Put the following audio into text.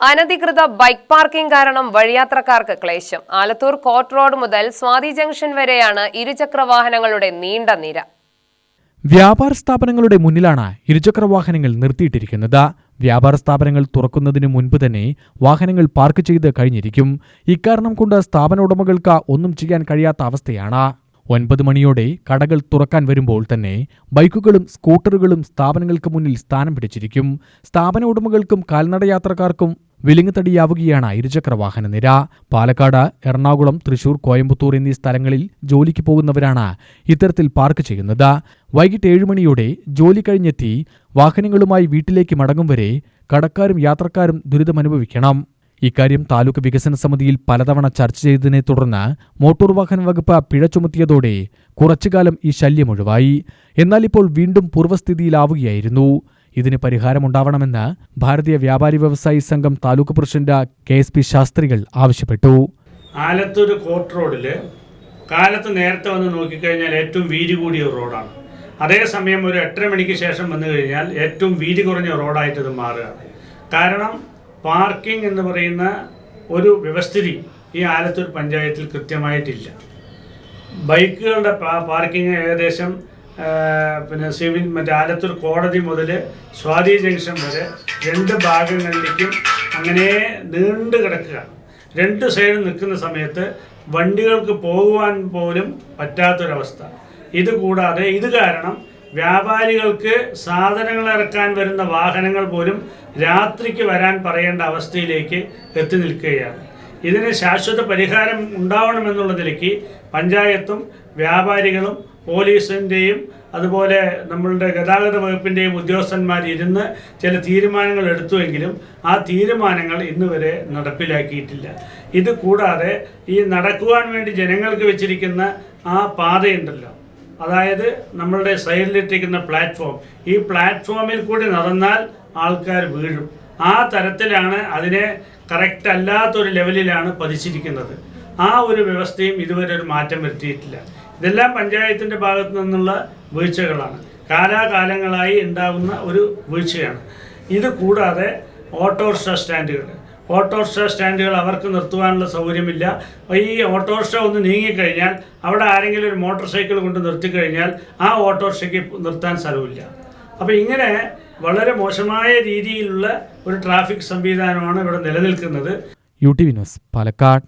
അനധികൃത bike parking കാരണം വഴിയാത്രക്കാർക്ക് ക്ലേശം. ആലത്തൂർ കോർട്ട് റോഡ് മുതൽ സ്വാതി ജംഗ്ഷൻ വരെയാണ് ഇരുചക്ര വാഹനങ്ങളുടെ നീണ്ട നിര. വ്യാപാര സ്ഥാപനങ്ങളുടെ മുന്നിലാണ് ഇരുചക്ര വാഹനങ്ങൾ നിർത്തിയിട്ടിരിക്കുന്നത്. വ്യാപാര സ്ഥാപനങ്ങൾ തുറക്കുന്നതിന് മുൻപ് തന്നെ വാഹനങ്ങൾ പാർക്ക് ചെയ്ത് കഴിഞ്ഞിരിക്കും. ഇക്കാരണം കൊണ്ട് സ്ഥാപന ഉടമകൾക്ക് ഒന്നും ചെയ്യാൻ കഴിയാത്ത അവസ്ഥയാണ്. 9 മണിയോടെ കടകൾ തുറക്കാൻ വരുമ്പോൾ തന്നെ ബൈക്കുകളും സ്കൂട്ടറുകളും സ്ഥാപനങ്ങൾക്ക് മുന്നിൽ സ്ഥാനം പിടിച്ചിരിക്കും. സ്ഥാപന ഉടമകൾക്കും കാൽനടയാത്രക്കാർക്കും വിലങ്ങുതടിയാവുകയാണ് ഇരുചക്ര വാഹന നിര. പാലക്കാട്, എറണാകുളം, തൃശൂർ, കോയമ്പത്തൂർ എന്നീ സ്ഥലങ്ങളിൽ ജോലിക്ക് പോകുന്നവരാണ് ഇത്തരത്തിൽ പാർക്ക് ചെയ്യുന്നത്. വൈകിട്ട് 7 മണിയോടെ ജോലി കഴിഞ്ഞെത്തി വാഹനങ്ങളുമായി വീട്ടിലേക്ക് മടങ്ങും വരെ കടക്കാരും യാത്രക്കാരും ദുരിതമനുഭവിക്കണം. ഇക്കാര്യം താലൂക്ക് വികസന സമിതിയിൽ പലതവണ ചർച്ച ചെയ്തതിനെ തുടർന്ന് മോട്ടോർ വാഹന വകുപ്പ് പിഴ ചുമത്തിയതോടെ കുറച്ചുകാലം ഈ ശല്യം ഒഴിവായി. എന്നാൽ ഇപ്പോൾ വീണ്ടും പൂർവ്വസ്ഥിതിയിലാവുകയായിരുന്നു. ഇതിന് പരിഹാരമുണ്ടാവണമെന്ന് ഭാരതീയ വ്യാപാരി വ്യവസായി സംഘം താലൂക്ക് പ്രസിഡന്റ് KSP ശാസ്ത്രികൾ ആവശ്യപ്പെട്ടു. ആലത്തൂർ കോർട്ട് റോഡിൽ കാലത്ത് നേരത്തെ വന്ന് നോക്കിക്കഴിഞ്ഞാൽ ഏറ്റവും വീതി കൂടിയ റോഡാണ്. അതേസമയം ഒരു 8:30 മണിക്ക് ശേഷം വന്നു കഴിഞ്ഞാൽ ഏറ്റവും വീതി കുറഞ്ഞ റോഡായിട്ട് ഇത് മാറുകയാണ്. കാരണം പാർക്കിംഗ് എന്ന് പറയുന്ന ഒരു വ്യവസ്ഥിതി ഈ ആലത്തൂർ പഞ്ചായത്തിൽ കൃത്യമായിട്ടില്ല. ബൈക്കുകളുടെ പാർക്കിംഗ് ഏകദേശം ആലത്തൂർ കോടതി മുതൽ സ്വാതി ജംഗ്ഷൻ വരെ 2 ഭാഗങ്ങളിലേക്കും അങ്ങനെ നീണ്ടു കിടക്കുകയാണ്. 2 സൈഡിൽ നിൽക്കുന്ന സമയത്ത് വണ്ടികൾക്ക് പോകുവാൻ പോലും പറ്റാത്തൊരവസ്ഥ. ഇതുകൂടാതെ ഇത് കാരണം വ്യാപാരികൾക്ക് സാധനങ്ങൾ ഇറക്കാൻ വരുന്ന വാഹനങ്ങൾ പോലും രാത്രിക്ക് വരാൻ പറയേണ്ട അവസ്ഥയിലേക്ക് എത്തി നിൽക്കുകയാണ്. ഇതിന് ശാശ്വത പരിഹാരം ഉണ്ടാവണമെന്നുള്ള നിലയ്ക്ക് പഞ്ചായത്തും വ്യാപാരികളും പോലീസിൻ്റെയും അതുപോലെ നമ്മളുടെ ഗതാഗത വകുപ്പിൻ്റെയും ഉദ്യോഗസ്ഥന്മാർ ഇരുന്ന് ചില തീരുമാനങ്ങൾ എടുത്തുവെങ്കിലും ആ തീരുമാനങ്ങൾ ഇന്ന് വരെ നടപ്പിലാക്കിയിട്ടില്ല. ഇത് കൂടാതെ ഈ നടക്കുവാൻ വേണ്ടി ജനങ്ങൾക്ക് വെച്ചിരിക്കുന്ന ആ പാതയുണ്ടല്ലോ, അതായത് നമ്മളുടെ സൈഡിലിട്ടിരിക്കുന്ന പ്ലാറ്റ്ഫോം, ഈ പ്ലാറ്റ്ഫോമിൽ കൂടി നടന്നാൽ ആൾക്കാർ വീഴും. ആ തരത്തിലാണ് അതിനെ കറക്റ്റ് അല്ലാത്തൊരു ലെവലിലാണ് പതിച്ചിരിക്കുന്നത്. ആ ഒരു വ്യവസ്ഥയും ഇതുവരെ ഒരു മാറ്റം വരുത്തിയിട്ടില്ല. ഇതെല്ലാം പഞ്ചായത്തിൻ്റെ ഭാഗത്തു നിന്നുള്ള വീഴ്ചകളാണ്, കാലാകാലങ്ങളായി ഉണ്ടാകുന്ന ഒരു വീഴ്ചയാണ്. ഇത് കൂടാതെ ഓട്ടോറിക്ഷ സ്റ്റാൻഡുകൾ അവർക്ക് നിർത്തുവാനുള്ള സൗകര്യമില്ല. ഈ ഓട്ടോറിക്ഷ ഒന്ന് നീങ്ങിക്കഴിഞ്ഞാൽ അവിടെ ആരെങ്കിലും ഒരു മോട്ടോർ സൈക്കിൾ കൊണ്ട് നിർത്തിക്കഴിഞ്ഞാൽ ആ ഓട്ടോറിക്ഷയ്ക്ക് നിർത്താൻ സ്ഥലമില്ല. അപ്പോൾ ഇങ്ങനെ വളരെ മോശമായ രീതിയിലുള്ള ഒരു ട്രാഫിക് സംവിധാനമാണ് ഇവിടെ നിലനിൽക്കുന്നത്. UTV news, Palakkad.